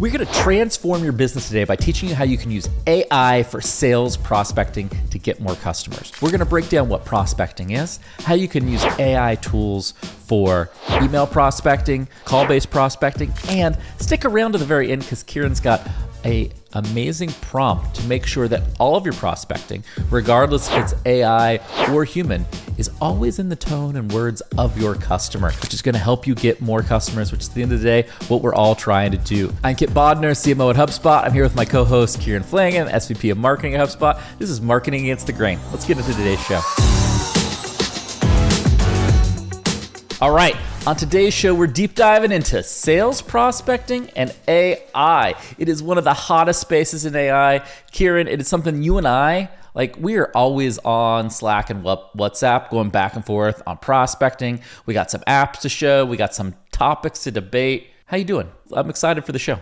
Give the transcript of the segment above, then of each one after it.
We're going to transform your business today by teaching you how you can use AI for sales prospecting to get more customers. We're going to break down what prospecting is, how you can use AI tools for email prospecting, call-based prospecting, and stick around to the very end because Kieran's got an amazing prompt to make sure that all of your prospecting, regardless if it's AI or human, is always in the tone and words of your customer, which is going to help you get more customers, which is at the end of the day, what we're all trying to do. I'm Kit Bodner, CMO at HubSpot. I'm here with my co-host, Kieran Flanagan, SVP of Marketing at HubSpot. This is Marketing Against the Grain. Let's get into today's show. All right, on today's show, we're deep diving into sales prospecting and AI. It is one of the hottest spaces in AI. Kieran, it is something you and I, we are always on Slack and WhatsApp going back and forth on prospecting. We got some apps to show. We got some topics to debate. How you doing? I'm excited for the show.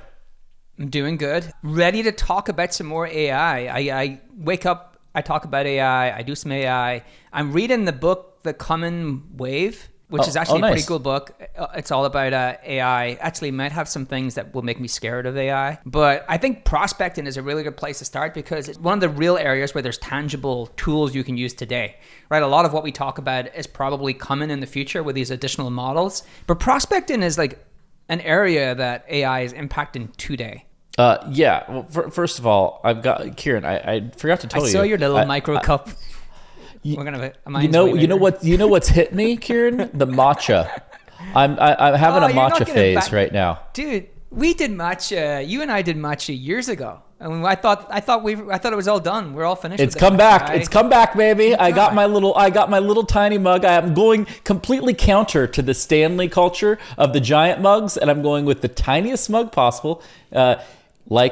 I'm doing good. Ready to talk about some more AI. I wake up, I talk about AI, I do some AI. I'm reading the book, The Common Wave, which is actually a pretty cool book. It's all about AI. Actually, it might have some things that will make me scared of AI. But I think prospecting is a really good place to start because it's one of the real areas where there's tangible tools you can use today, right? A lot of what we talk about is probably coming in the future with these additional models. But prospecting is like an area that AI is impacting today. Yeah. Well, first of all, I've got Kieran. I forgot to tell you. I saw your little micro cup. You know what's hit me, Kieran? The matcha. I'm having a matcha phase right now. Dude, we did matcha. You and I did matcha years ago. I mean, I thought it was all done. We're all finished. It's come back. It's come back, baby. I got my little tiny mug. I am going completely counter to the Stanley culture of the giant mugs, and I'm going with the tiniest mug possible.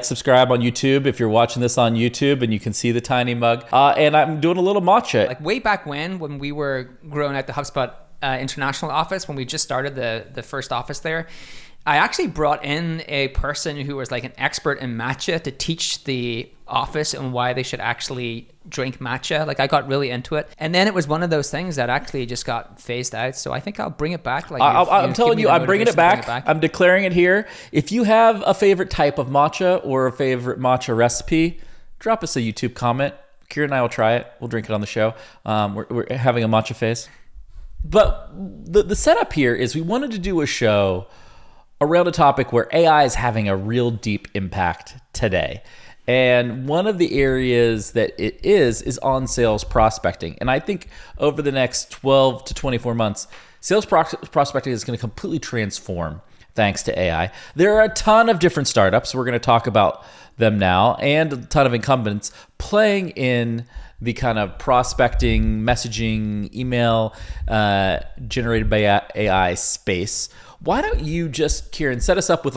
Subscribe on YouTube if you're watching this on YouTube and you can see the tiny mug. And I'm doing a little matcha. Like way back when we were growing at the HubSpot international office, when we just started the first office there, I actually brought in a person who was like an expert in matcha to teach the office and why they should actually drink matcha. Like I got really into it. And then it was one of those things that actually just got phased out. So I think I'll bring it back. I'm telling you, I'm bringing it back. I'm declaring it here. If you have a favorite type of matcha or a favorite matcha recipe, drop us a YouTube comment. Kieran and I will try it. We'll drink it on the show. We're having a matcha phase. But the setup here is we wanted to do a show around a topic where AI is having a real deep impact today. And one of the areas that it is on sales prospecting. And I think over the next 12 to 24 months, sales prospecting is going to completely transform thanks to AI. There are a ton of different startups. We're going to talk about them now, and a ton of incumbents playing in the kind of prospecting, messaging, email generated by AI space. Why don't you just, Kieran, set us up with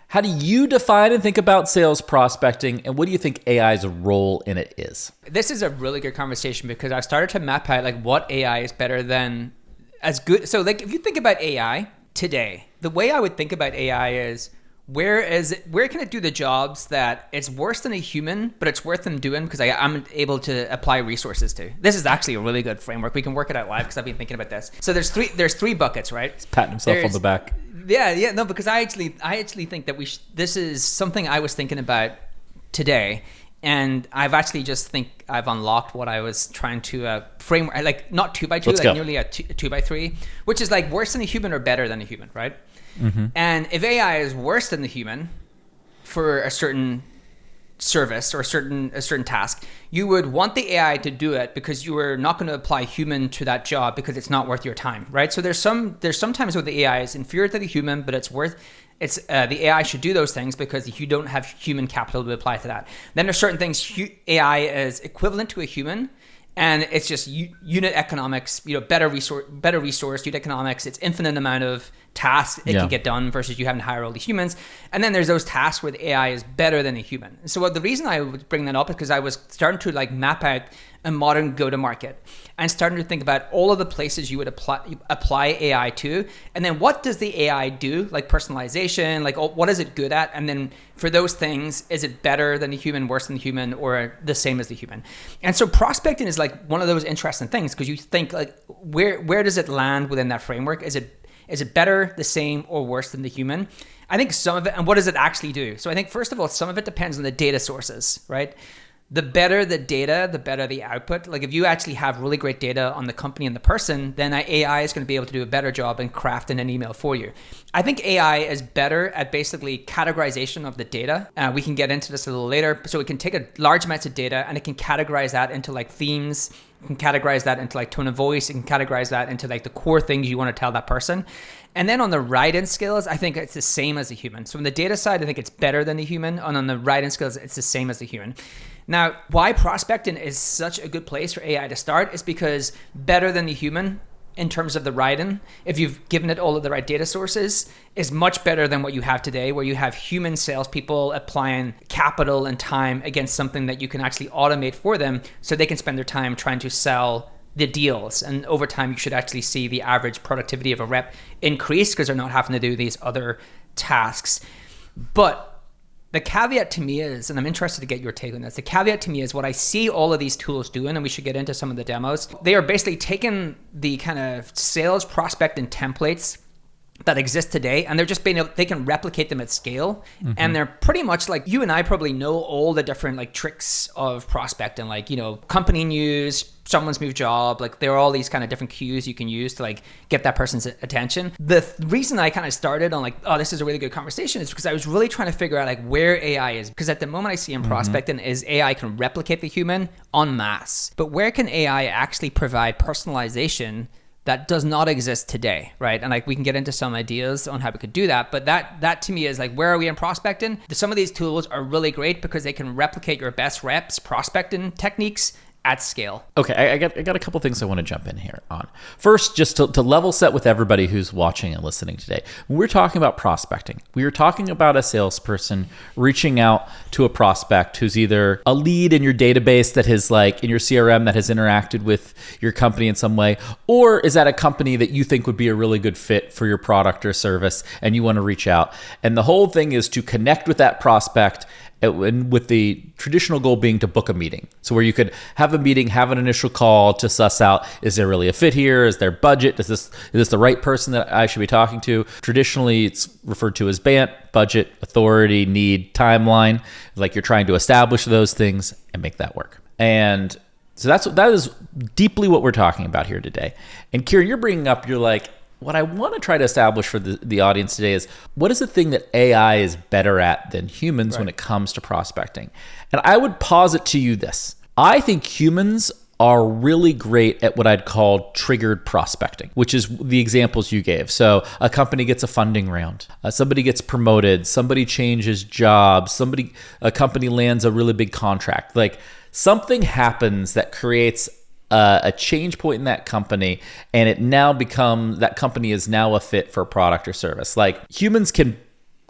how do you define and think about sales prospecting, and what do you think AI's role in it is? This is a really good conversation because I started to map out what AI is better than as good. So if you think about AI today, the way I would think about AI is where can it do the jobs that it's worse than a human, but it's worth them doing because I'm able to apply resources to. This is actually a really good framework. We can work it out live because I've been thinking about this. So there's three buckets, right? He's patting himself on the back. Yeah, no, because I actually think that this is something I was thinking about today, and I've unlocked what I was trying to frame, not 2x2, nearly a 2x3, which is worse than a human or better than a human, right? Mm-hmm. And if AI is worse than the human for a certain service or a certain task, you would want the AI to do it because you are not going to apply human to that job because it's not worth your time, right? So there's sometimes where the AI is inferior to the human, but the AI should do those things because you don't have human capital to apply to that. Then there's certain things AI is equivalent to a human, and it's just unit economics, better resource unit economics. It's infinite amount of tasks it can get done versus you having to hire all these humans. And then there's those tasks where the AI is better than a human. So the reason I would bring that up is because I was starting to map out a modern go-to-market and starting to think about all of the places you would apply AI to, and then what does the AI do, like personalization, what is it good at, and then for those things, is it better than the human, worse than the human, or the same as the human? And so prospecting is one of those interesting things because you think where does it land within that framework? Is it better, the same, or worse than the human? I think some of it, and what does it actually do? So I think first of all, some of it depends on the data sources, right? The better the data, the better the output. Like if you actually have really great data on the company and the person, then AI is going to be able to do a better job in crafting an email for you. I think AI is better at basically categorization of the data. We can get into this a little later. So it can take a large amounts of data and it can categorize that into like themes. It can categorize that into like tone of voice. It can categorize that into like the core things you want to tell that person. And then on the write-in skills, I think it's the same as a human. So on the data side, I think it's better than the human. And on the write-in skills, it's the same as the human. Now, why prospecting is such a good place for AI to start is because better than the human in terms of the write-in, if you've given it all of the right data sources, is much better than what you have today, where you have human salespeople applying capital and time against something that you can actually automate for them so they can spend their time trying to sell the deals. And over time, you should actually see the average productivity of a rep increase because they're not having to do these other tasks. But the caveat to me is, and I'm interested to get your take on this, the caveat to me is what I see all of these tools doing, and we should get into some of the demos. They are basically taking the kind of sales prospecting templates that exist today, and they're just being able, they can replicate them at scale. Mm-hmm. And they're pretty much like, you and I probably know all the different like tricks of prospecting, like, you know, company news, someone's moved job, like there are all these kind of different cues you can use to like get that person's attention. The reason I kind of started on like, oh, this is a really good conversation is because I was really trying to figure out like where AI is. Because at the moment I see in prospecting is AI can replicate the human en masse. But where can AI actually provide personalization that does not exist today, right? And like we can get into some ideas on how we could do that, but that to me is like, where are we in prospecting? Some of these tools are really great because they can replicate your best reps prospecting techniques at scale. Okay, I got a couple things I want to jump in here on. First, just to level set with everybody who's watching and listening today. When we're talking about prospecting, we are talking about a salesperson reaching out to a prospect who's either a lead in your database that has like in your CRM that has interacted with your company in some way, or is that a company that you think would be a really good fit for your product or service and you want to reach out. And the whole thing is to connect with that prospect, and with the traditional goal being to book a meeting. So where you could have a meeting, have an initial call to suss out, is there really a fit here? Is there budget? Is this the right person that I should be talking to? Traditionally, it's referred to as BANT, budget, authority, need, timeline. Like you're trying to establish those things and make that work. And so that is deeply what we're talking about here today. And Kieran, you're bringing up, you're like, what I want to try to establish for the audience today is what is the thing that AI is better at than humans when it comes to prospecting? And I would posit to you this. I think humans are really great at what I'd call triggered prospecting, which is the examples you gave. So a company gets a funding round, somebody gets promoted, somebody changes jobs, a company lands a really big contract. Like something happens that creates a change point in that company, and that company is now a fit for a product or service. Like humans can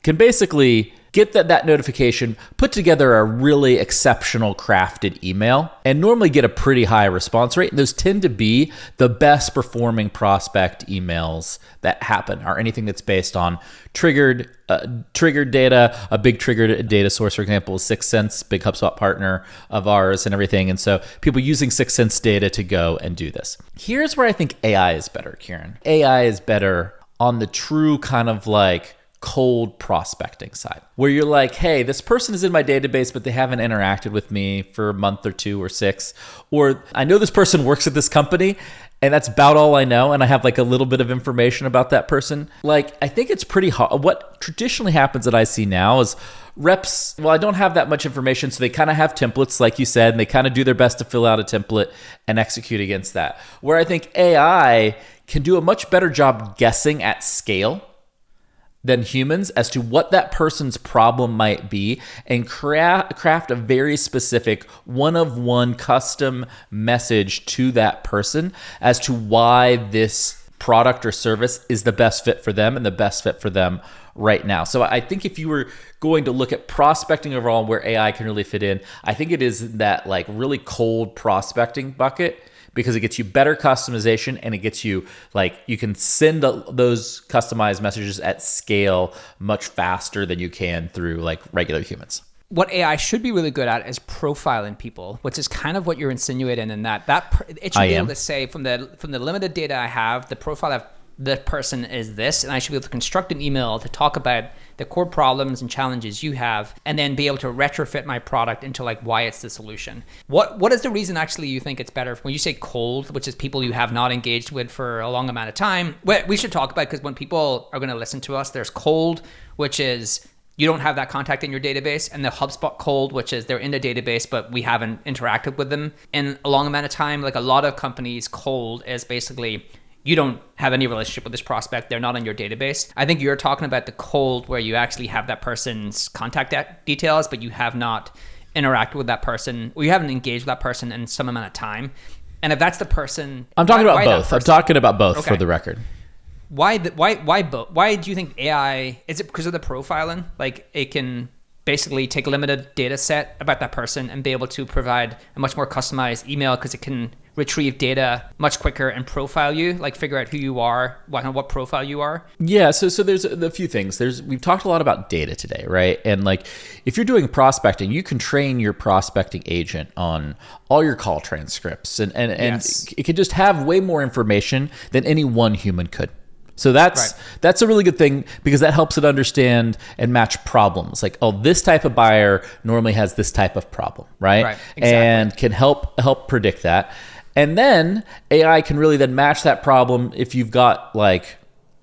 basically get that notification, put together a really exceptional crafted email, and normally get a pretty high response rate. And those tend to be the best performing prospect emails that happen, or anything that's based on triggered data. A big triggered data source, for example, is 6 Sense, big HubSpot partner of ours and everything. And so people using 6 Sense data to go and do this. Here's where I think AI is better, Kieran. AI is better on the true kind of like cold prospecting side, where you're like, hey, this person is in my database, but they haven't interacted with me for a month or 2 or 6, or I know this person works at this company and that's about all I know, and I have like a little bit of information about that person. Like, I think it's pretty hard. What traditionally happens that I see now is reps, well, I don't have that much information, so they kind of have templates, like you said, and they kind of do their best to fill out a template and execute against that. Where I think AI can do a much better job guessing at scale than humans as to what that person's problem might be, and craft a very specific one-of-one custom message to that person as to why this product or service is the best fit for them and the best fit for them right now. So I think if you were going to look at prospecting overall and where AI can really fit in, I think it is that like really cold prospecting bucket, because it gets you better customization and it gets you like, you can send those customized messages at scale much faster than you can through like regular humans. What AI should be really good at is profiling people, which is kind of what you're insinuating in that it should be able to say from the limited data I have, the profile I've the person is this, and I should be able to construct an email to talk about the core problems and challenges you have, and then be able to retrofit my product into like why it's the solution. What is the reason actually you think it's better when you say cold, which is people you have not engaged with for a long amount of time? We should talk about, because when people are going to listen to us, there's cold, which is you don't have that contact in your database, and the HubSpot cold, which is they're in the database, but we haven't interacted with them in a long amount of time. Like a lot of companies, cold is basically you don't have any relationship with this prospect. They're not on your database. I think you're talking about the cold where you actually have that person's contact details, but you have not interacted with that person, or you haven't engaged with that person in some amount of time. And if that's the person... I'm talking about both. I'm talking about both for the record. Why both? Why do you think AI... Is it because of the profiling? Like it can basically take a limited data set about that person and be able to provide a much more customized email because it can retrieve data much quicker and profile you, like figure out who you are, what profile you are? Yeah, so there's a few things. We've talked a lot about data today, right? And like if you're doing prospecting, you can train your prospecting agent on all your call transcripts and yes. It could just have way more information than any one human could. So that's a really good thing because that helps it understand and match problems. Like, oh, this type of buyer normally has this type of problem, right? Exactly. And can help predict that. And then AI can really then match that problem if you've got like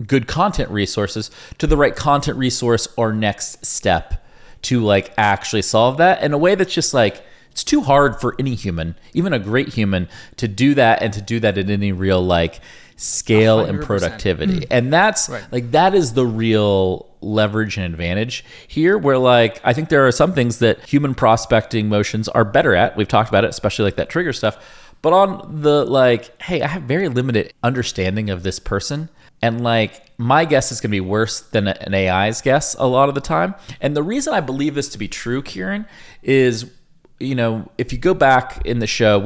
good content resources to the right content resource or next step to like actually solve that in a way that's just like, it's too hard for any human, even a great human, to do that and to do that in any real like scale 100%. And productivity. And that's like, that is the real leverage and advantage here, where like, I think there are some things that human prospecting motions are better at. We've talked about it, especially like that trigger stuff. But on the like, hey, I have very limited understanding of this person. And like, my guess is going to be worse than an AI's guess a lot of the time. And the reason I believe this to be true, Kieran, is, you know, if you go back in the show,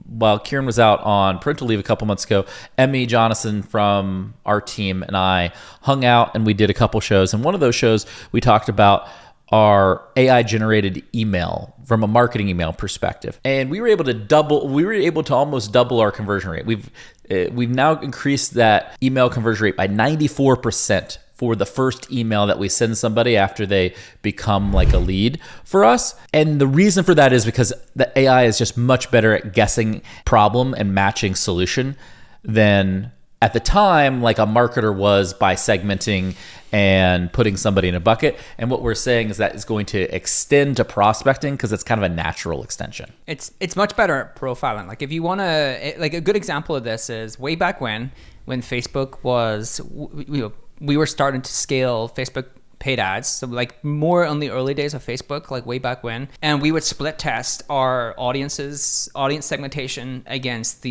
while Kieran was out on parental leave a couple months ago, Emmy Jonathan from our team and I hung out and we did a couple shows. And one of those shows, we talked about our AI generated email from a marketing email perspective. And we were able to almost double our conversion rate. We've now increased that email conversion rate by 94% for the first email that we send somebody after they become like a lead for us. And the reason for that is because the AI is just much better at guessing problem and matching solution than at the time like a marketer was by segmenting and putting somebody in a bucket. And what we're saying is that is going to extend to prospecting because it's kind of a natural extension. It's much better at profiling. Like if you want to, like a good example of this is way back when Facebook was, we were starting to scale Facebook paid ads. So like more on the early days of Facebook, like way back when. And we would split test our audience segmentation against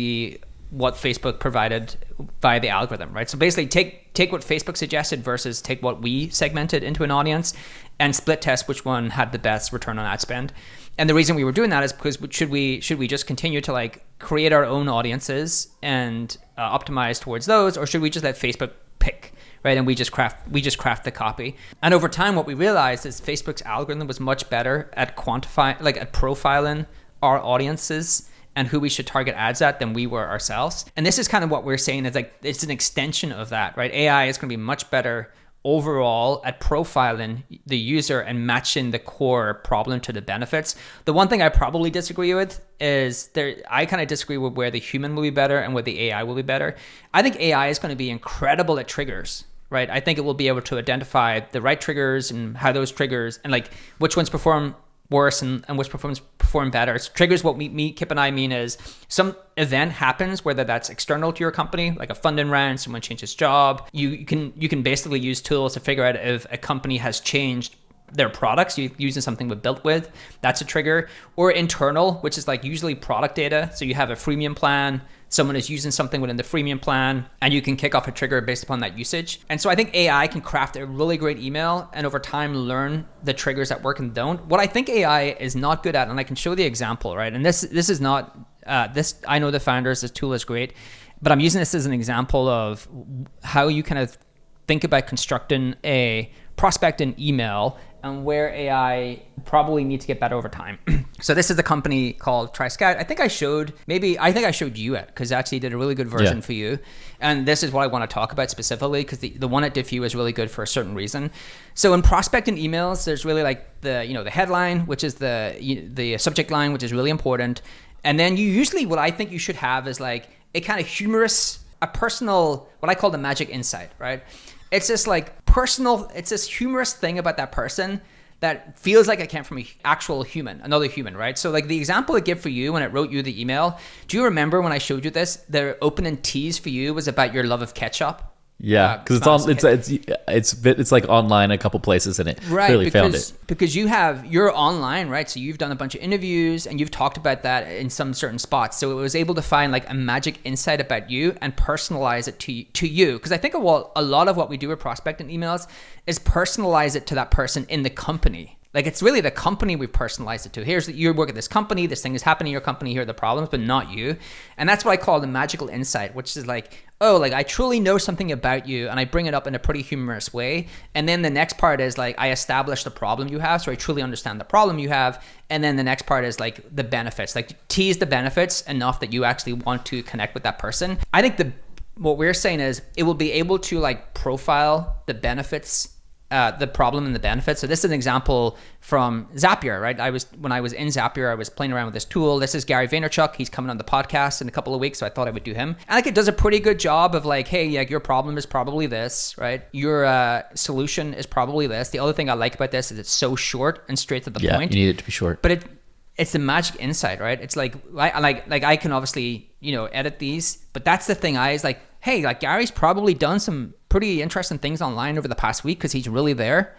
what Facebook provided via the algorithm, right? So basically take what Facebook suggested versus take what we segmented into an audience and split test which one had the best return on ad spend. And the reason we were doing that is because should we just continue to like create our own audiences and optimize towards those, or should we just let Facebook pick? Right, and we just craft the copy. And over time, what we realized is Facebook's algorithm was much better at profiling our audiences and who we should target ads at than we were ourselves. And this is kind of what we're saying is like it's an extension of that, right? AI is going to be much better overall at profiling the user and matching the core problem to the benefits. The one thing I probably disagree with is I kind of disagree with where the human will be better and where the AI will be better. I think AI is going to be incredible at triggers, right? I think it will be able to identify the right triggers and how those triggers and like which ones perform worse and which perform better. So triggers, what Kip and I mean is some event happens, whether that's external to your company, like a funding round, someone changes job. You can basically use tools to figure out if a company has changed their products, using something we've built with, that's a trigger. Or internal, which is like usually product data. So you have a freemium plan, someone is using something within the freemium plan, and you can kick off a trigger based upon that usage. And so I think AI can craft a really great email and over time learn the triggers that work and don't. What I think AI is not good at, and I can show the example, right? And this is not, I know the founders, this tool is great, but I'm using this as an example of how you kind of think about constructing a prospect in email and where AI probably needs to get better over time. So this is a company called TriScout. I think I showed you it, because actually did a really good version for you. And this is what I want to talk about specifically, because the one it did for you is really good for a certain reason. So in prospecting emails, there's really like the headline, which is the subject line, which is really important. And then you usually, what I think you should have is like a kind of humorous, a personal, what I call the magic insight, right? It's this like personal, it's this humorous thing about that person that feels like it came from an actual human, another human, right? So like the example I give for you when it wrote you the email, do you remember when I showed you this, the opening tease for you was about your love of ketchup? Yeah, because it's like online a couple places, and it clearly found it. Because you're online, right? So you've done a bunch of interviews and you've talked about that in some certain spots. So it was able to find like a magic insight about you and personalize it to you. Because I think a lot of what we do with prospecting emails is personalize it to that person in the company. Like it's really the company we personalize it to. You work at this company, this thing is happening in your company, here are the problems, but not you. And that's what I call the magical insight, which is like, oh, like I truly know something about you and I bring it up in a pretty humorous way. And then the next part is like, I establish the problem you have. So I truly understand the problem you have. And then the next part is like the benefits, like tease the benefits enough that you actually want to connect with that person. I think what we're saying is it will be able to like profile the benefits, the problem and the benefits. So this is an example from Zapier, right? When I was in Zapier, I was playing around with this tool. This is Gary Vaynerchuk. He's coming on the podcast in a couple of weeks, so I thought I would do him. And like it does a pretty good job of like, hey, like your problem is probably this, right? Your solution is probably this. The other thing I like about this is it's so short and straight to the point. You need it to be short. But it's the magic insight, right? It's like I can obviously, edit these, but that's the thing. I was like, hey, like Gary's probably done some pretty interesting things online over the past week because he's really there.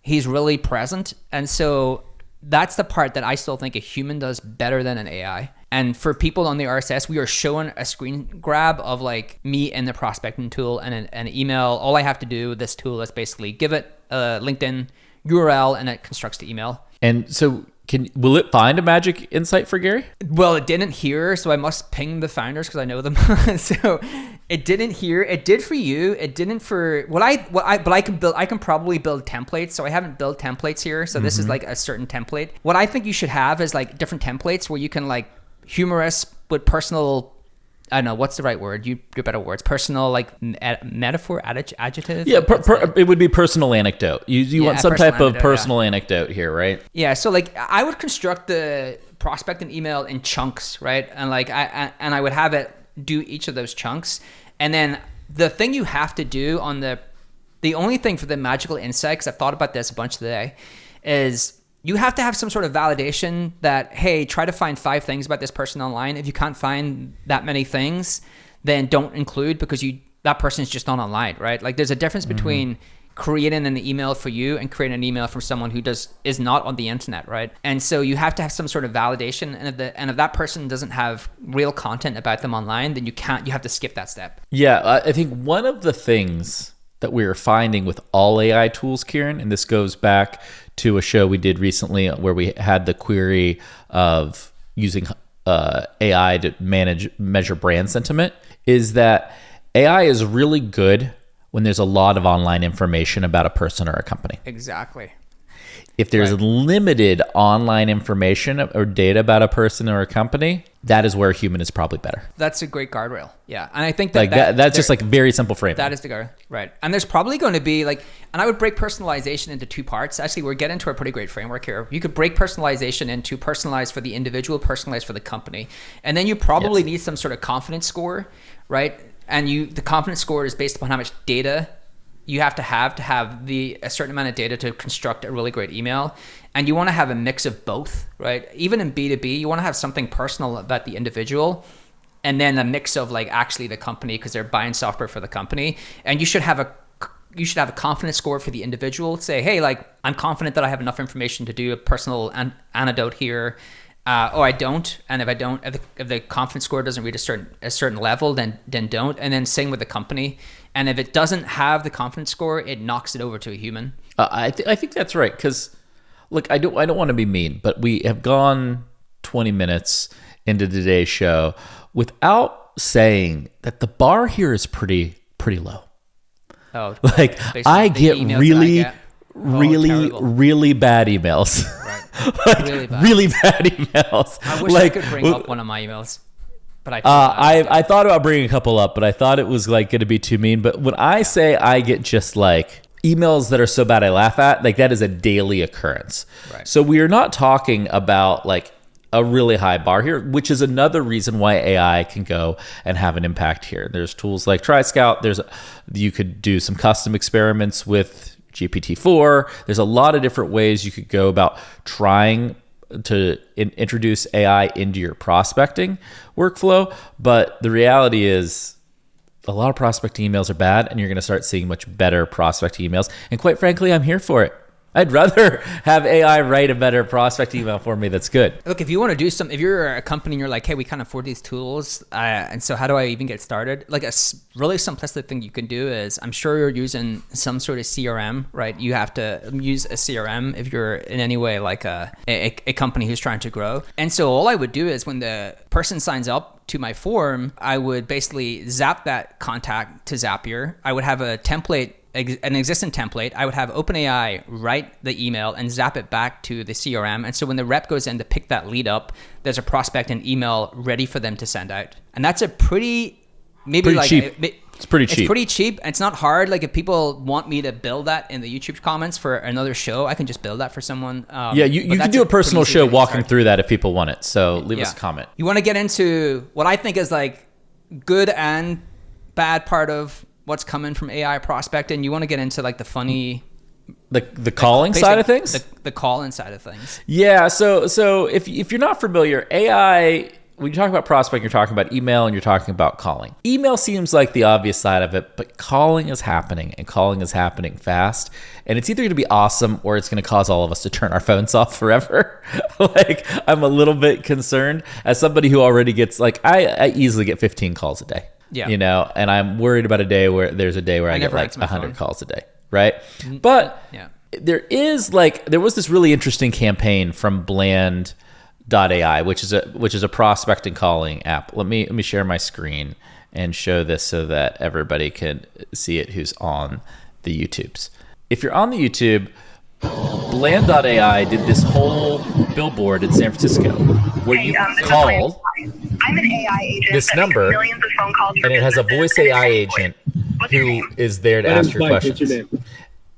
He's really present. And so that's the part that I still think a human does better than an AI. And for people on the RSS, we are showing a screen grab of like me in the prospecting tool and an email. All I have to do with this tool is basically give it a LinkedIn URL and it constructs the email. And so will it find a magic insight for Gary? Well, it didn't here, so I must ping the founders because I know them. So it didn't here. It did for you. It didn't for but I can build. I can probably build templates. So I haven't built templates here. So this is like a certain template. What I think you should have is like different templates where you can like humorous but personal. I don't know, what's the right word? You're better words. Personal, like metaphor, adjective? Yeah, it would be personal anecdote. You want some type of personal anecdote here, right? Yeah, so like I would construct the prospecting email in chunks, right? And like I would have it do each of those chunks. And then the thing you have to do on the only thing for the magical insight, because I've thought about this a bunch today, is you have to have some sort of validation that, hey, try to find 5 things about this person online. If you can't find that many things, then don't include because that person's just not online, right? Like there's a difference between creating an email for you and creating an email for someone who is not on the internet, right? And so you have to have some sort of validation. And if that person doesn't have real content about them online, then you have to skip that step. Yeah, I think one of the things that we are finding with all AI tools, Kieran, and this goes back to a show we did recently where we had the query of using AI to measure brand sentiment, is that AI is really good when there's a lot of online information about a person or a company. Exactly. If there's limited online information or data about a person or a company, that is where a human is probably better. That's a great guardrail. Yeah. And I think that's just like very simple framing. That is the guard. Right. And there's probably going to be like, and I would break personalization into 2 parts. Actually, we're getting to a pretty great framework here. You could break personalization into personalized for the individual, personalized for the company. And then you probably need some sort of confidence score, right? And the confidence score is based upon how much data you have to have a certain amount of data to construct a really great email. And you want to have a mix of both, right? Even in B2B, you want to have something personal about the individual and then a mix of like actually the company because they're buying software for the company. And you should have a confidence score for the individual. Say, hey, like I'm confident that I have enough information to do a personal anecdote here. Or I don't, and if the confidence score doesn't reach a certain level, then don't. And then same with the company. And if it doesn't have the confidence score, it knocks it over to a human. I think that's right. Because look, I don't want to be mean, but we have gone 20 minutes into today's show without saying that the bar here is pretty low. Oh, like I get really bad emails. Right. Like, Really bad. really bad emails. I wish I could bring up one of my emails, but I thought about bringing a couple up, but I thought it was like going to be too mean. But when I say I get just like emails that are so bad I laugh at, like that is a daily occurrence. Right. So we are not talking about like a really high bar here, which is another reason why AI can go and have an impact here. There's tools like TriScout. You could do some custom experiments with GPT-4. There's a lot of different ways you could go about trying to introduce AI into your prospecting workflow. But the reality is a lot of prospecting emails are bad, and you're going to start seeing much better prospecting emails. And quite frankly, I'm here for it. I'd rather have AI write a better prospect email for me that's good. Look, if you want to do if you're a company and you're like, hey, we can't afford these tools, and so how do I even get started? Like a really simplistic thing you can do is, I'm sure you're using some sort of CRM, right? You have to use a CRM if you're in any way like a company who's trying to grow. And so all I would do is when the person signs up to my form, I would basically zap that contact to Zapier. I would have a template, an existing template. I would have OpenAI write the email and zap it back to the CRM. And so when the rep goes in to pick that lead up, there's a prospect and email ready for them to send out. And that's a pretty cheap. It's pretty cheap. It's pretty cheap. It's not hard. Like if people want me to build that in the YouTube comments for another show, I can just build that for someone. You can do a personal show walking through that if people want it. So leave us a comment. You want to get into what I think is like good and bad part of what's coming from AI prospecting. You want to get into like the funny, the calling side of things, the calling side of things. Yeah. So if you're not familiar, AI, when you talk about prospecting, you're talking about email and you're talking about calling. Email seems like the obvious side of it, but calling is happening, and calling is happening fast. And it's either going to be awesome or it's going to cause all of us to turn our phones off forever. Like, I'm a little bit concerned as somebody who already gets, like, I easily get 15 calls a day. Yeah. You know, and I'm worried about a day where I get like 100 calls a day, right? But there was this really interesting campaign from Bland.ai, which is a prospecting calling app. Let me share my screen and show this so that everybody can see it who's on the YouTubes. If you're on the YouTube, Bland.ai did this whole billboard in San Francisco where you call I'm an AI agent this number, millions of phone calls and it has a voice AI agent who is there to ask your questions.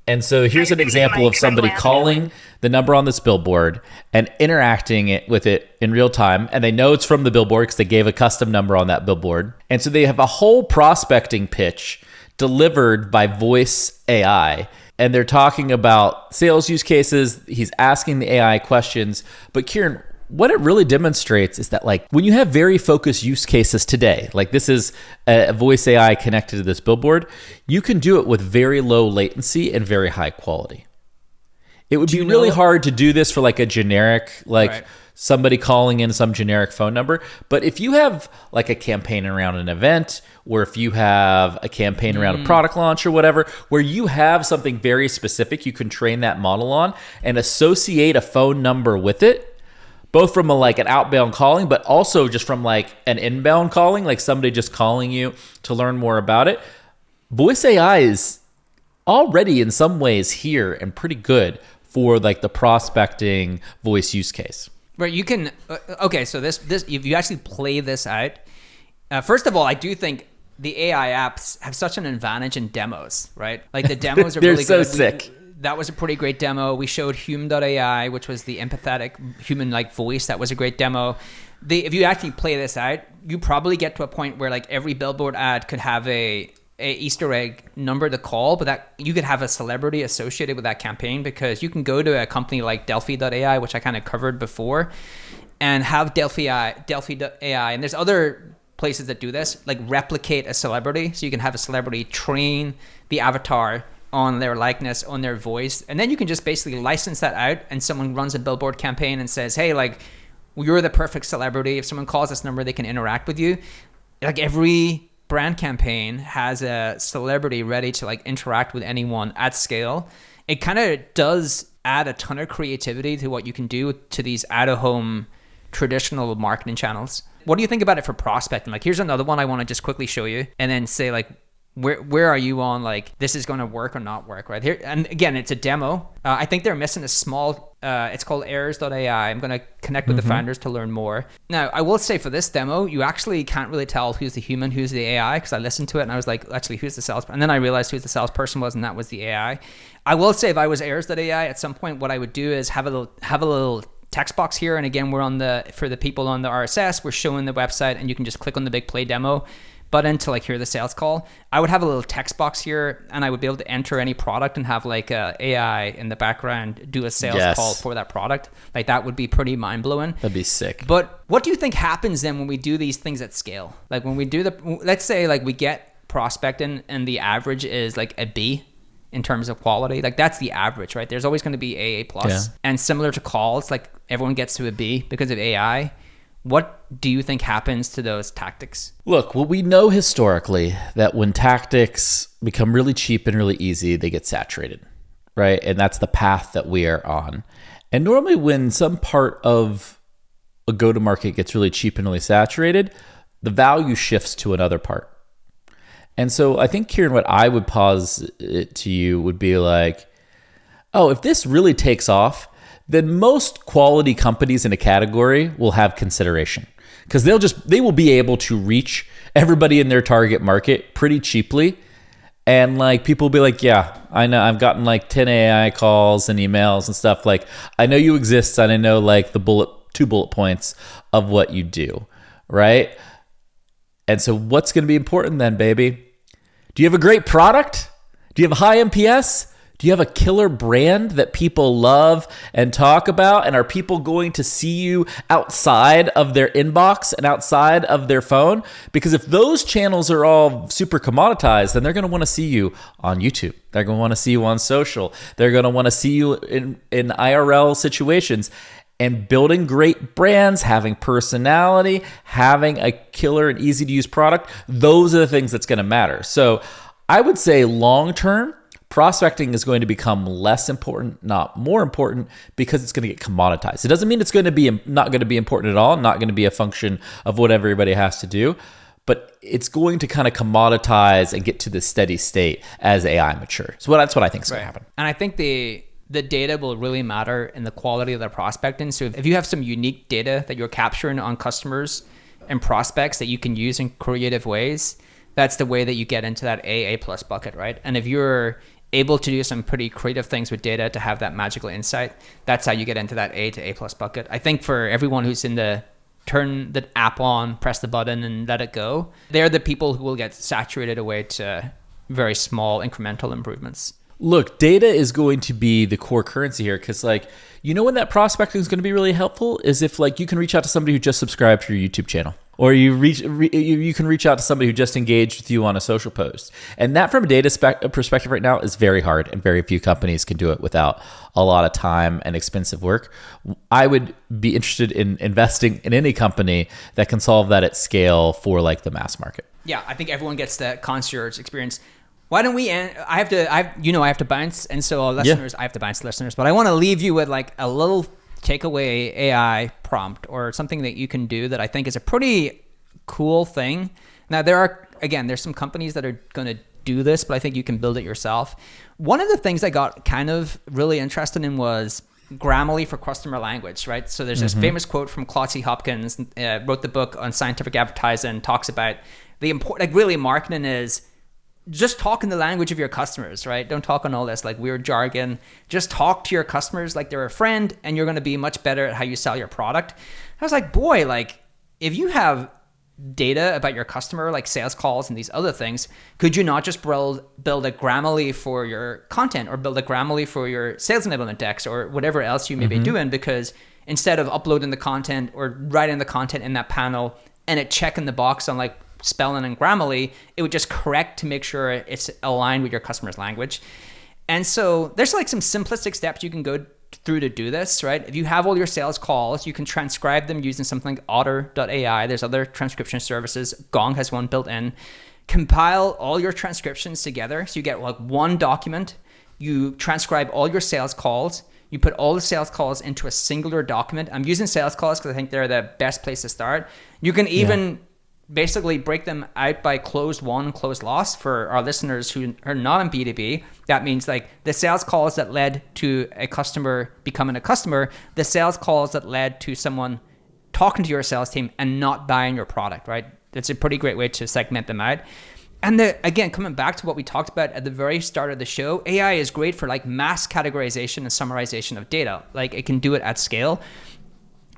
And so here's an example of somebody calling the number on this billboard and interacting with it in real time. And they know it's from the billboard because they gave a custom number on that billboard. And so they have a whole prospecting pitch delivered by voice AI. And they're talking about sales use cases. He's asking the AI questions. But Kieran, what it really demonstrates is that, like, when you have very focused use cases today, like this is a voice AI connected to this billboard, you can do it with very low latency and very high quality. It would be really hard to do this for like a generic, like somebody calling in some generic phone number. But if you have like a campaign around an event, or if you have a campaign around a product launch or whatever, where you have something very specific you can train that model on and associate a phone number with it, both from an outbound calling, but also just from like an inbound calling, like somebody just calling you to learn more about it. Voice AI is already in some ways here and pretty good for like the prospecting voice use case. Right. You can, okay. So this, if you actually play this out, first of all, I do think the AI apps have such an advantage in demos, right? Like the demos are They're really so good. sick. That was a pretty great demo. We showed Hume.ai, which was the empathetic human-like voice. That was a great demo. If you actually play this out, you probably get to a point where like every billboard ad could have a Easter egg number to call, but that you could have a celebrity associated with that campaign, because you can go to a company like Delphi.ai, which I kind of covered before, and have Delphi.ai, and there's other places that do this, like replicate a celebrity. So you can have a celebrity train the avatar on their likeness, on their voice, and then you can just basically license that out, and someone runs a billboard campaign and says, hey, like, you're the perfect celebrity. If someone calls this number, they can interact with you. Like every brand campaign has a celebrity ready to like interact with anyone at scale. It kind of does add a ton of creativity to what you can do to these out-of-home traditional marketing channels. What do you think about it for prospecting? Like, here's another one I want to just quickly show you and then say like, where are you on like this is going to work or not work right here? And again, it's a demo. I think they're missing a small, it's called errors.ai. I'm going to connect with the founders to learn more. Now, I will say for this demo, you actually can't really tell who's the human, who's the AI, because I listened to it and I was like, actually, who's the salesperson? And then I realized who the salesperson was, and that was the AI. I will say if I was errors.ai, at some point, what I would do is have a little text box here. And again, for the people on the RSS, we're showing the website and you can just click on the big play demo button to like hear the sales call. I would have a little text box here and I would be able to enter any product and have like a AI in the background do a sales call for that product. Like that would be pretty mind blowing. That'd be sick. But what do you think happens then when we do these things at scale? Like when we do let's say like we get prospecting and the average is like a B in terms of quality. Like that's the average, right? There's always going to be AA plus. And similar to calls, like everyone gets to a B because of AI. What do you think happens to those tactics? Look, well, we know historically that when tactics become really cheap and really easy, they get saturated, right? And that's the path that we are on. And normally when some part of a go-to-market gets really cheap and really saturated, the value shifts to another part. And so I think, Kieran, what I would pose it to you would be like, oh, if this really takes off, then most quality companies in a category will have consideration because they will be able to reach everybody in their target market pretty cheaply. And like people will be like, yeah, I know I've gotten like 10 AI calls and emails and stuff. Like I know you exist and I know like the two bullet points of what you do. Right. And so what's going to be important then, baby? Do you have a great product? Do you have a high NPS? Do you have a killer brand that people love and talk about? And are people going to see you outside of their inbox and outside of their phone? Because if those channels are all super commoditized, then they're going to want to see you on YouTube. They're going to want to see you on social. They're going to want to see you in IRL situations. And building great brands, having personality, having a killer and easy to use product, those are the things that's going to matter. So I would say long term, prospecting is going to become less important, not more important, because it's going to get commoditized. It doesn't mean it's going to be not going to be important at all, not going to be a function of what everybody has to do, but it's going to kind of commoditize and get to the steady state as AI matures. So that's what I think is going to happen. And I think the data will really matter in the quality of the prospecting. So if you have some unique data that you're capturing on customers and prospects that you can use in creative ways, that's the way that you get into that AA plus bucket, right? And if you're able to do some pretty creative things with data to have that magical insight, that's how you get into that A to A plus bucket. I think for everyone who's in the turn the app on, press the button and let it go, they're the people who will get saturated away to very small incremental improvements. Look, data is going to be the core currency here because like, you know when that prospecting is going to be really helpful is if like you can reach out to somebody who just subscribed to your YouTube channel. Or you can reach out to somebody who just engaged with you on a social post. And that from a data perspective right now is very hard and very few companies can do it without a lot of time and expensive work. I would be interested in investing in any company that can solve that at scale for like the mass market. Yeah, I think everyone gets that concierge experience. Why don't we end? I have to bounce. And so listeners, I have to bounce listeners, but I want to leave you with like a little takeaway AI prompt or something that you can do that I think is a pretty cool thing. Now there's some companies that are going to do this, but I think you can build it yourself. One of the things I got kind of really interested in was Grammarly for customer language, right? So there's this famous quote from Clarke Hopkins, wrote the book on scientific advertising, talks about the important, like really marketing is just talk in the language of your customers, right? Don't talk on all this like weird jargon. Just talk to your customers like they're a friend and you're going to be much better at how you sell your product. I was like, boy, like if you have data about your customer, like sales calls and these other things, could you not just build a Grammarly for your content or build a Grammarly for your sales enablement decks or whatever else you may be doing? Because instead of uploading the content or writing the content in that panel and it checking the box on like spelling and Grammarly, it would just correct to make sure it's aligned with your customer's language. And so there's like some simplistic steps you can go through to do this, right? If you have all your sales calls, you can transcribe them using something like otter.ai. There's other transcription services. Gong has one built in. Compile all your transcriptions together. So you get like one document. You transcribe all your sales calls. You put all the sales calls into a singular document. I'm using sales calls because I think they're the best place to start. You can even basically break them out by closed won, closed loss. For our listeners who are not in B2B, that means like the sales calls that led to a customer becoming a customer, the sales calls that led to someone talking to your sales team and not buying your product, right? That's a pretty great way to segment them out. And again, coming back to what we talked about at the very start of the show, AI is great for like mass categorization and summarization of data. Like it can do it at scale.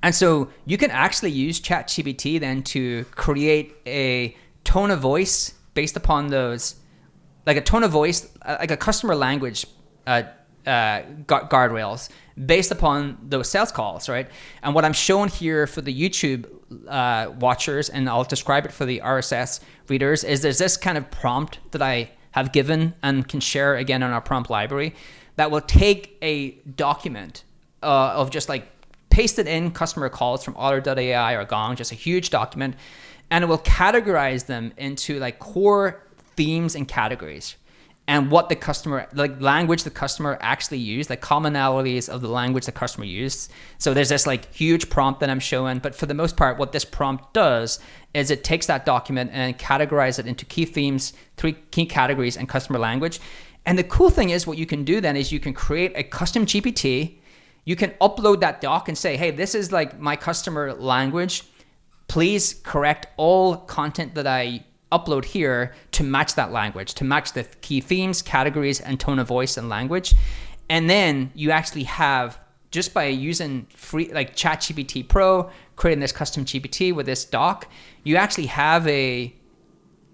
And so you can actually use ChatGPT then to create a tone of voice based upon those, like a tone of voice, like a customer language guardrails based upon those sales calls, right? And what I'm showing here for the YouTube watchers, and I'll describe it for the RSS readers, is there's this kind of prompt that I have given and can share again in our prompt library that will take a document of just like pasted in customer calls from Otter.ai or Gong, just a huge document, and it will categorize them into like core themes and categories and what the customer, like language the customer actually used, like commonalities of the language the customer used. So there's this like huge prompt that I'm showing, but for the most part, what this prompt does is it takes that document and categorizes it into key themes, 3 key categories, and customer language. And the cool thing is what you can do then is you can create a custom GPT. You can upload that doc and say, hey, this is like my customer language. Please correct all content that I upload here to match that language, to match the key themes, categories, and tone of voice and language. And then you actually have, just by using free, like ChatGPT Pro, creating this custom GPT with this doc, you actually have a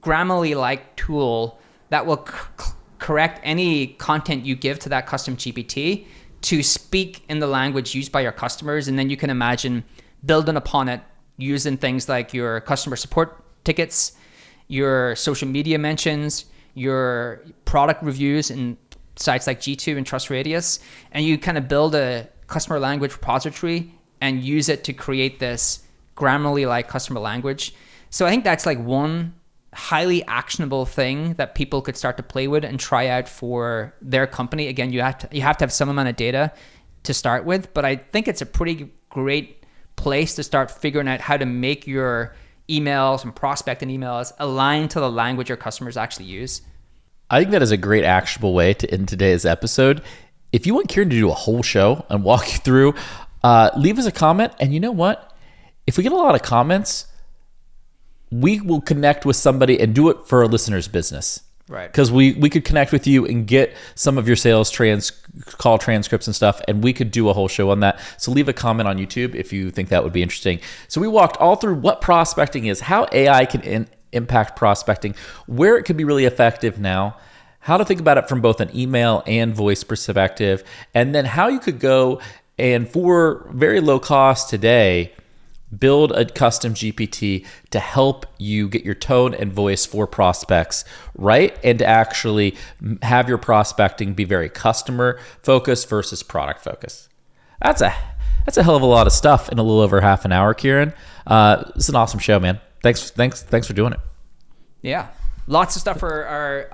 Grammarly-like tool that will correct any content you give to that custom GPT to speak in the language used by your customers. And then you can imagine building upon it using things like your customer support tickets, your social media mentions, your product reviews in sites like G2 and Trust Radius, and you kind of build a customer language repository and use it to create this Grammarly-like customer language. So I think that's like one highly actionable thing that people could start to play with and try out for their company. Again, you have to have some amount of data to start with, but I think it's a pretty great place to start figuring out how to make your emails and prospecting emails align to the language your customers actually use. I think that is a great actionable way to end today's episode. If you want Kieran to do a whole show and walk you through, leave us a comment. And you know what? If we get a lot of comments, we will connect with somebody and do it for a listener's business. Right. Because we could connect with you and get some of your sales call transcripts and stuff, and we could do a whole show on that. So leave a comment on YouTube if you think that would be interesting. So we walked all through what prospecting is, how AI can impact prospecting, where it could be really effective now, how to think about it from both an email and voice perspective, and then how you could go and for very low cost today, build a custom GPT to help you get your tone and voice for prospects right, and to actually have your prospecting be very customer focused versus product focused. That's a hell of a lot of stuff in a little over half an hour, Kieran. It's an awesome show, man. Thanks for doing it. Yeah, lots of stuff for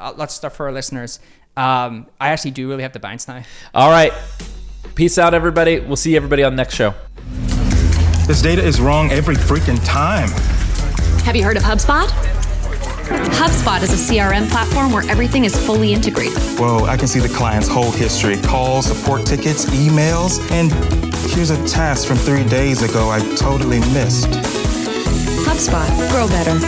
our listeners. I actually do really have to bounce now. All right, peace out, everybody. We'll see everybody on the next show. This data is wrong every freaking time. Have you heard of HubSpot? HubSpot is a CRM platform where everything is fully integrated. Whoa, I can see the client's whole history, calls, support tickets, emails, and here's a task from 3 days ago I totally missed. HubSpot. Grow better.